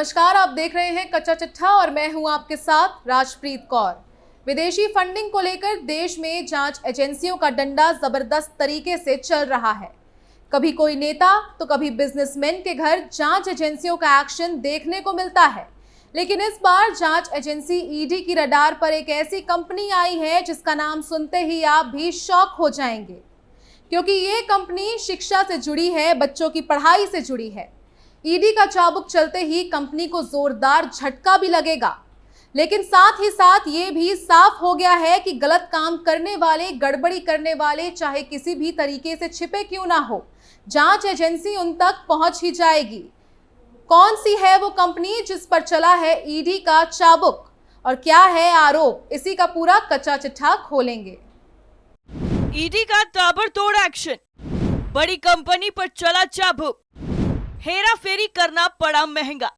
नमस्कार, आप देख रहे हैं कच्चा चिट्ठा और मैं हूं आपके साथ राजप्रीत कौर। विदेशी फंडिंग को लेकर देश में जांच एजेंसियों का डंडा जबरदस्त तरीके से चल रहा है। कभी कोई नेता तो कभी बिजनेसमैन के घर जांच एजेंसियों का एक्शन देखने को मिलता है। लेकिन इस बार जांच एजेंसी ईडी की रडार पर एक ऐसी कंपनी आई है जिसका नाम सुनते ही आप भी शॉक हो जाएंगे, क्योंकि ये कंपनी शिक्षा से जुड़ी है, बच्चों की पढ़ाई से जुड़ी है। ईडी का चाबुक चलते ही कंपनी को जोरदार झटका भी लगेगा, लेकिन साथ ही साथ ये भी साफ हो गया है कि गलत काम करने वाले, गड़बड़ी करने वाले चाहे किसी भी तरीके से छिपे क्यों ना हो, जांच एजेंसी उन तक पहुंच ही जाएगी। कौन सी है वो कंपनी जिस पर चला है ईडी का चाबुक और क्या है आरोप, इसी का पूरा कच्चा चिट्ठा खोलेंगे। ईडी का ताबड़तोड़ एक्शन, बड़ी कंपनी पर चला चाबुक, हेरा फेरी करना पड़ा महंगा,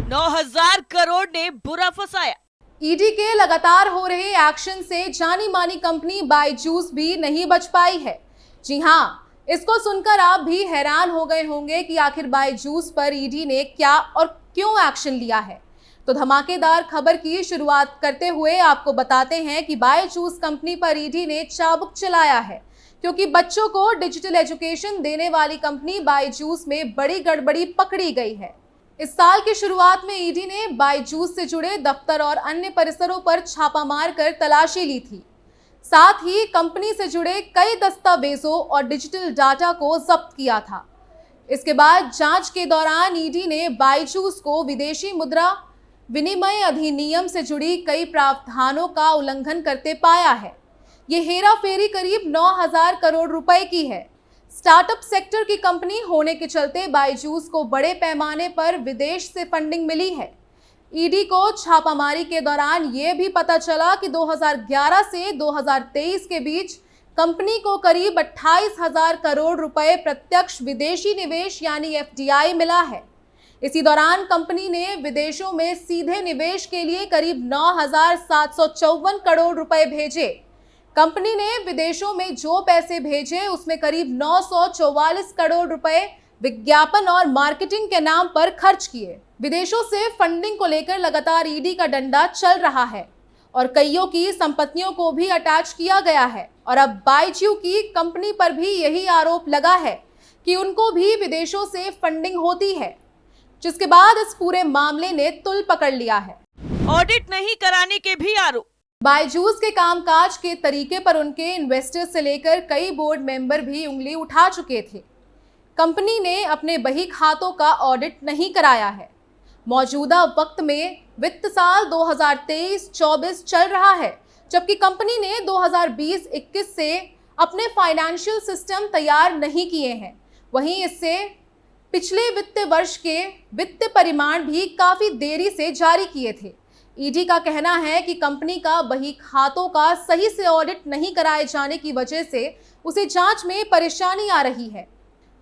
9,000 करोड़ ने बुरा फंसाया। ईडी के लगातार हो रहे एक्शन से जानी मानी कंपनी बायजूस भी नहीं बच पाई है। जी हाँ, इसको सुनकर आप भी हैरान हो गए होंगे कि आखिर बायजूस पर ईडी ने क्या और क्यों एक्शन लिया है। तो धमाकेदार खबर की शुरुआत करते हुए आपको बताते हैं कि बायजूस कंपनी पर ईडी ने चाबुक चलाया है, क्योंकि बच्चों को डिजिटल एजुकेशन देने वाली कंपनी बायजूस में बड़ी गड़बड़ी पकड़ी गई है। इस साल की शुरुआत में ईडी ने बायजूस से जुड़े दफ्तर और अन्य परिसरों पर छापा मारकर तलाशी ली थी। साथ ही कंपनी से जुड़े कई दस्तावेजों और डिजिटल डाटा को जब्त किया था। इसके बाद जांच के दौरान ईडी ने बायजूस को विदेशी मुद्रा विनिमय अधिनियम से जुड़ी कई प्रावधानों का उल्लंघन करते पाया है। ये हेरा फेरी करीब 9,000 करोड़ रुपए की है। स्टार्टअप सेक्टर की कंपनी होने के चलते बायजूस को बड़े पैमाने पर विदेश से फंडिंग मिली है। ईडी को छापामारी के दौरान ये भी पता चला कि 2011 से 2023 के बीच कंपनी को करीब 28,000 करोड़ रुपए प्रत्यक्ष विदेशी निवेश यानी एफडीआई मिला है। इसी दौरान कंपनी ने विदेशों में सीधे निवेश के लिए करीब 9,754 करोड़ रुपए भेजे। कंपनी ने विदेशों में जो पैसे भेजे उसमें करीब 944 करोड़ रुपए विज्ञापन और मार्केटिंग के नाम पर खर्च किए। विदेशों से फंडिंग को लेकर लगातार ईडी का डंडा चल रहा है और कईयों की संपत्तियों को भी अटैच किया गया है। और अब बायजूस की कंपनी पर भी यही आरोप लगा है कि उनको भी विदेशों से फंडिंग होती है, जिसके बाद इस पूरे मामले ने तुल पकड़ लिया है। ऑडिट नहीं कराने के भी आरोप। बायजूस के कामकाज के तरीके पर उनके इन्वेस्टर्स से लेकर कई बोर्ड मेंबर भी उंगली उठा चुके थे। कंपनी ने अपने बही खातों का ऑडिट नहीं कराया है। मौजूदा वक्त में वित्त साल 2023-24 चल रहा है, जबकि कंपनी ने 2020-21 से अपने फाइनेंशियल सिस्टम तैयार नहीं किए हैं। वहीं इससे पिछले वित्त वर्ष के वित्त परिमाण भी काफी देरी से जारी किए थे। ईडी का कहना है कि कंपनी का बही खातों का सही से ऑडिट नहीं कराए जाने की वजह से उसे जांच में परेशानी आ रही है।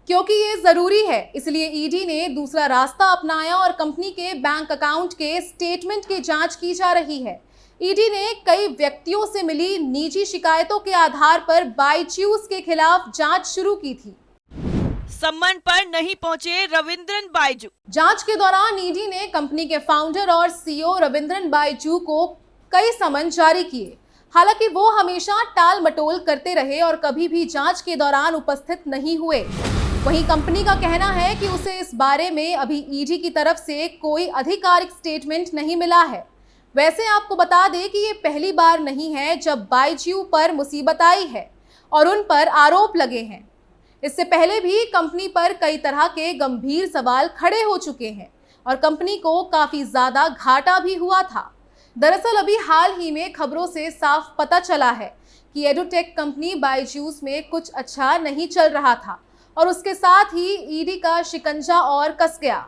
क्योंकि ये जरूरी है, इसलिए ईडी ने दूसरा रास्ता अपनाया और कंपनी के बैंक अकाउंट के स्टेटमेंट की जांच की जा रही है। ईडी ने कई व्यक्तियों से मिली निजी शिकायतों के आधार पर बायजूस के खिलाफ जांच शुरू की थी। सम्मान पर नहीं पहुंचे रविंद्रन बायजू। जांच के दौरान ईडी ने कंपनी के फाउंडर और सीईओ रविंद्रन बायजू को कई समन जारी किए। हालांकि वो हमेशा टाल मटोल करते रहे और कभी भी जांच के दौरान उपस्थित नहीं हुए। वहीं कंपनी का कहना है कि उसे इस बारे में अभी ईडी की तरफ से कोई आधिकारिक स्टेटमेंट नहीं मिला है। वैसे आपको बता दें कि ये पहली बार नहीं है जब बायजू पर मुसीबत आई है और उन पर आरोप लगे हैं। इससे पहले भी कंपनी पर कई तरह के गंभीर सवाल खड़े हो चुके हैं और कंपनी को काफी ज्यादा घाटा भी हुआ था। दरअसल अभी हाल ही में खबरों से साफ पता चला है कि एडुटेक कंपनी बायजूस में कुछ अच्छा नहीं चल रहा था और उसके साथ ही ईडी का शिकंजा और कस गया।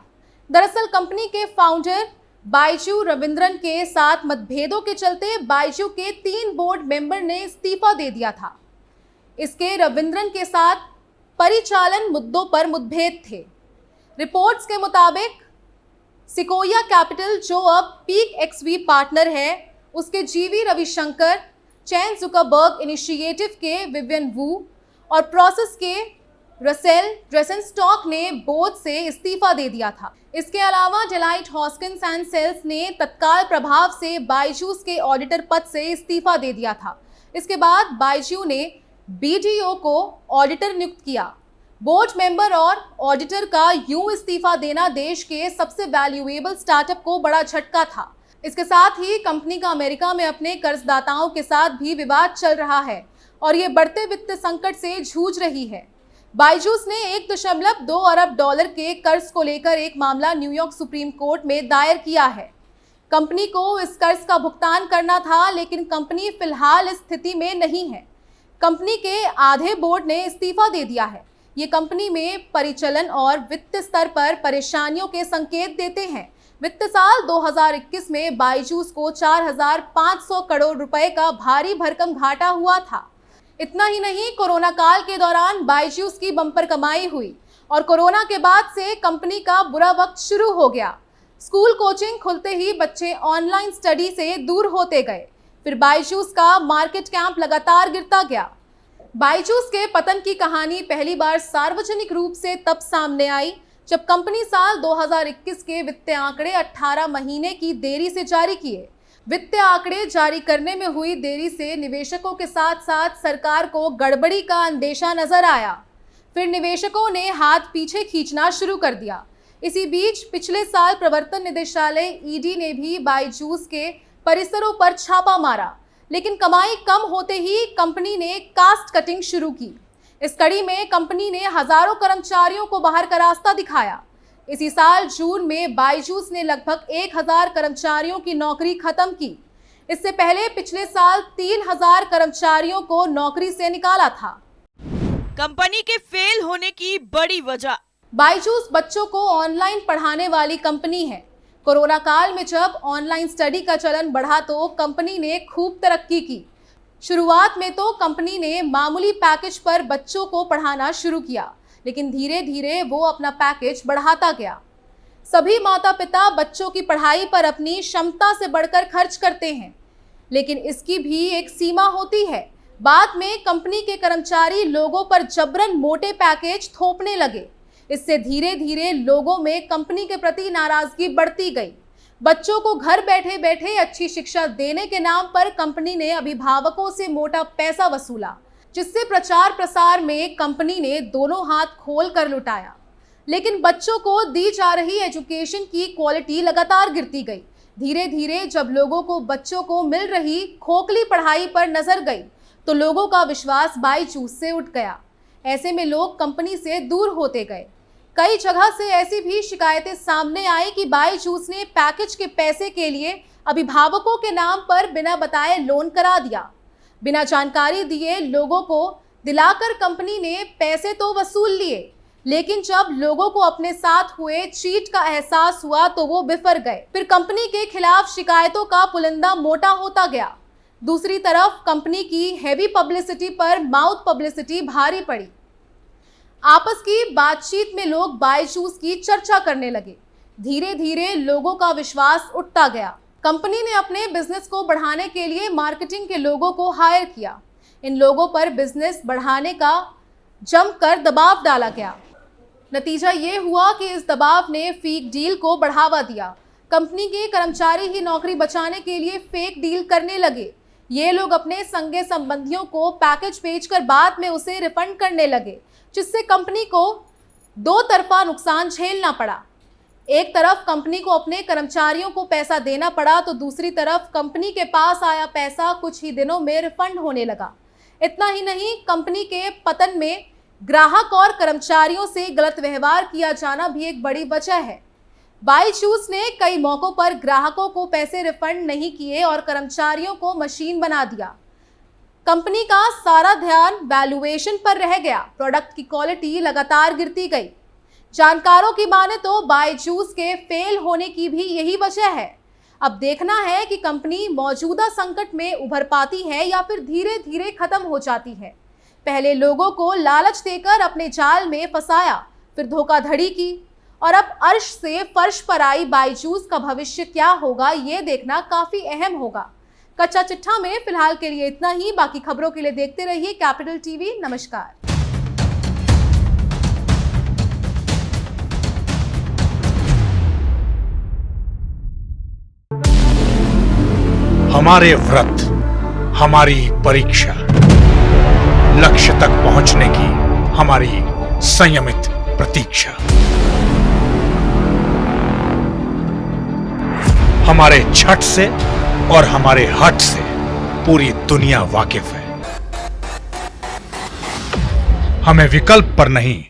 दरअसल कंपनी के फाउंडर बायजू रविंद्रन के साथ मतभेदों के चलते बायजू के 3 बोर्ड मेंबर ने इस्तीफा दे दिया था। इसके रविंद्रन के साथ परिचालन मुद्दों पर मुठभेड़ थे। रिपोर्ट्स के मुताबिक सिकोया कैपिटल, जो अब पीक एक्सवी पार्टनर है, उसके जीवी रविशंकर, चैन जुकरबर्ग इनिशिएटिव के विवियन वू और प्रोसेस के रसेल ड्रेसेनस्टॉक ने बोर्ड से इस्तीफा दे दिया था। इसके अलावा डेलाइट हॉस्किंस एंड सेल्स ने तत्काल प्रभाव से बायजूस के ऑडिटर पद से इस्तीफा दे दिया था। इसके बाद बायजू ने बीडीओ को ऑडिटर नियुक्त किया। बोर्ड मेंबर और ऑडिटर का यूं इस्तीफा देना देश के सबसे वैल्यूएबल स्टार्टअप को बड़ा झटका था। इसके साथ ही कंपनी का अमेरिका में अपने कर्जदाताओं के साथ भी विवाद चल रहा है और ये बढ़ते वित्त संकट से जूझ रही है। बायजूस ने 1.2 अरब डॉलर के कर्ज को लेकर एक मामला न्यूयॉर्क सुप्रीम कोर्ट में दायर किया है। कंपनी को इस कर्ज का भुगतान करना था, लेकिन कंपनी फिलहाल इस स्थिति में नहीं है। कंपनी के आधे बोर्ड ने इस्तीफा दे दिया है। ये कंपनी में परिचालन और वित्त स्तर पर परेशानियों के संकेत देते हैं। वित्त साल 2021 में बायजूस को 4,500 करोड़ रुपए का भारी भरकम घाटा हुआ था। इतना ही नहीं, कोरोना काल के दौरान बायजूस की बम्पर कमाई हुई और कोरोना के बाद से कंपनी का बुरा वक्त शुरू हो गया। स्कूल कोचिंग खुलते ही बच्चे ऑनलाइन स्टडी से दूर होते गए। फिर बायजूस का मार्केट कैप लगातार गिरता गया। बायजूस के पतन की कहानी पहली बार सार्वजनिक रूप से तब सामने आई जब कंपनी साल 2021 के वित्तीय आंकड़े 18 महीने की देरी से जारी किए। वित्तीय आंकड़े जारी करने में हुई देरी से निवेशकों के साथ साथ सरकार को गड़बड़ी का अंदेशा नजर आया। फिर निवेशकों ने हाथ पीछे खींचना शुरू कर दिया। इसी बीच पिछले साल प्रवर्तन निदेशालय ईडी ने भी बायजूस के परिसरों पर छापा मारा, लेकिन कमाई कम होते ही कंपनी ने कास्ट कटिंग शुरू की। इस कड़ी में कंपनी ने हजारों कर्मचारियों को बाहर का रास्ता दिखाया। इसी साल जून में बायजूस ने लगभग 1,000 कर्मचारियों की नौकरी खत्म की। इससे पहले पिछले साल 3,000 कर्मचारियों को नौकरी से निकाला था। कंपनी के फेल होने की बड़ी वजह। बायजूस बच्चों को ऑनलाइन पढ़ाने वाली कंपनी है। कोरोना काल में जब ऑनलाइन स्टडी का चलन बढ़ा तो कंपनी ने खूब तरक्की की। शुरुआत में तो कंपनी ने मामूली पैकेज पर बच्चों को पढ़ाना शुरू किया, लेकिन धीरे धीरे वो अपना पैकेज बढ़ाता गया। सभी माता पिता बच्चों की पढ़ाई पर अपनी क्षमता से बढ़कर खर्च करते हैं, लेकिन इसकी भी एक सीमा होती है। बाद में कंपनी के कर्मचारी लोगों पर जबरन मोटे पैकेज थोपने लगे। इससे धीरे धीरे लोगों में कंपनी के प्रति नाराजगी बढ़ती गई। बच्चों को घर बैठे बैठे अच्छी शिक्षा देने के नाम पर कंपनी ने अभिभावकों से मोटा पैसा वसूला, जिससे प्रचार प्रसार में कंपनी ने दोनों हाथ खोल कर लुटाया। लेकिन बच्चों को दी जा रही एजुकेशन की क्वालिटी लगातार गिरती गई। धीरे धीरे जब लोगों को बच्चों को मिल रही खोखली पढ़ाई पर नजर गई तो लोगों का विश्वास बायजूस से उठ गया। ऐसे में लोग कंपनी से दूर होते गए। कई जगह से ऐसी भी शिकायतें सामने आई कि बायजूस ने पैकेज के पैसे के लिए अभिभावकों के नाम पर बिना बताए लोन करा दिया। बिना जानकारी दिए लोगों को दिलाकर कंपनी ने पैसे तो वसूल लिए, लेकिन जब लोगों को अपने साथ हुए चीट का एहसास हुआ तो वो बिफर गए। फिर कंपनी के खिलाफ शिकायतों का पुलिंदा मोटा होता गया। दूसरी तरफ कंपनी की हैवी पब्लिसिटी पर माउथ पब्लिसिटी भारी पड़ी। आपस की बातचीत में लोग बायजूस की चर्चा करने लगे। धीरे धीरे लोगों का विश्वास उठता गया। कंपनी ने अपने बिजनेस को बढ़ाने के लिए मार्केटिंग के लोगों को हायर किया। इन लोगों पर बिजनेस बढ़ाने का जमकर दबाव डाला गया। नतीजा ये हुआ कि इस दबाव ने फेक डील को बढ़ावा दिया। कंपनी के कर्मचारी ही नौकरी बचाने के लिए फेक डील करने लगे। ये लोग अपने संगे संबंधियों को पैकेज बेचकर बाद में उसे रिफंड करने लगे, जिससे कंपनी को दो तरफा नुकसान झेलना पड़ा। एक तरफ कंपनी को अपने कर्मचारियों को पैसा देना पड़ा तो दूसरी तरफ कंपनी के पास आया पैसा कुछ ही दिनों में रिफंड होने लगा। इतना ही नहीं, कंपनी के पतन में ग्राहक और कर्मचारियों से गलत व्यवहार किया जाना भी एक बड़ी वजह है। बायजूस ने कई मौकों पर ग्राहकों को पैसे रिफंड नहीं किए और कर्मचारियों को मशीन बना दिया। कंपनी का सारा ध्यान वैल्यूएशन पर रह गया। प्रोडक्ट की क्वालिटी लगातार गिरती गई। जानकारों की माने तो बायजूस के फेल होने की भी यही वजह है। अब देखना है कि कंपनी मौजूदा संकट में उभर पाती है या फिर धीरे धीरे खत्म हो जाती है। पहले लोगों को लालच देकर अपने जाल में फंसाया, फिर धोखाधड़ी की और अब अर्श से फर्श पर आई बायजूस का भविष्य क्या होगा ये देखना काफी अहम होगा। कच्चा चिट्ठा में फिलहाल के लिए इतना ही। बाकी खबरों के लिए देखते रहिए कैपिटल टीवी। नमस्कार। हमारे व्रत, हमारी परीक्षा, लक्ष्य तक पहुंचने की हमारी संयमित प्रतीक्षा। हमारे छठ से और हमारे हठ से पूरी दुनिया वाकिफ है। हमें विकल्प पर नहीं,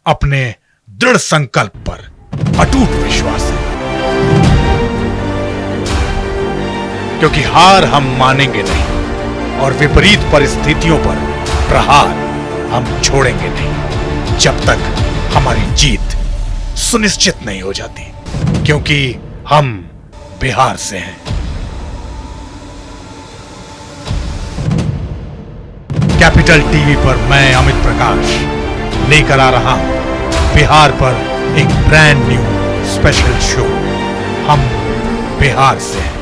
अपने दृढ़ संकल्प पर अटूट विश्वास है, क्योंकि हार हम मानेंगे नहीं और विपरीत परिस्थितियों पर प्रहार हम छोड़ेंगे नहीं, जब तक हमारी जीत सुनिश्चित नहीं हो जाती, क्योंकि हम बिहार से हैं। कैपिटल टीवी पर मैं अमित प्रकाश लेकर आ रहा हूं बिहार पर एक ब्रांड न्यू स्पेशल शो। हम बिहार से हैं।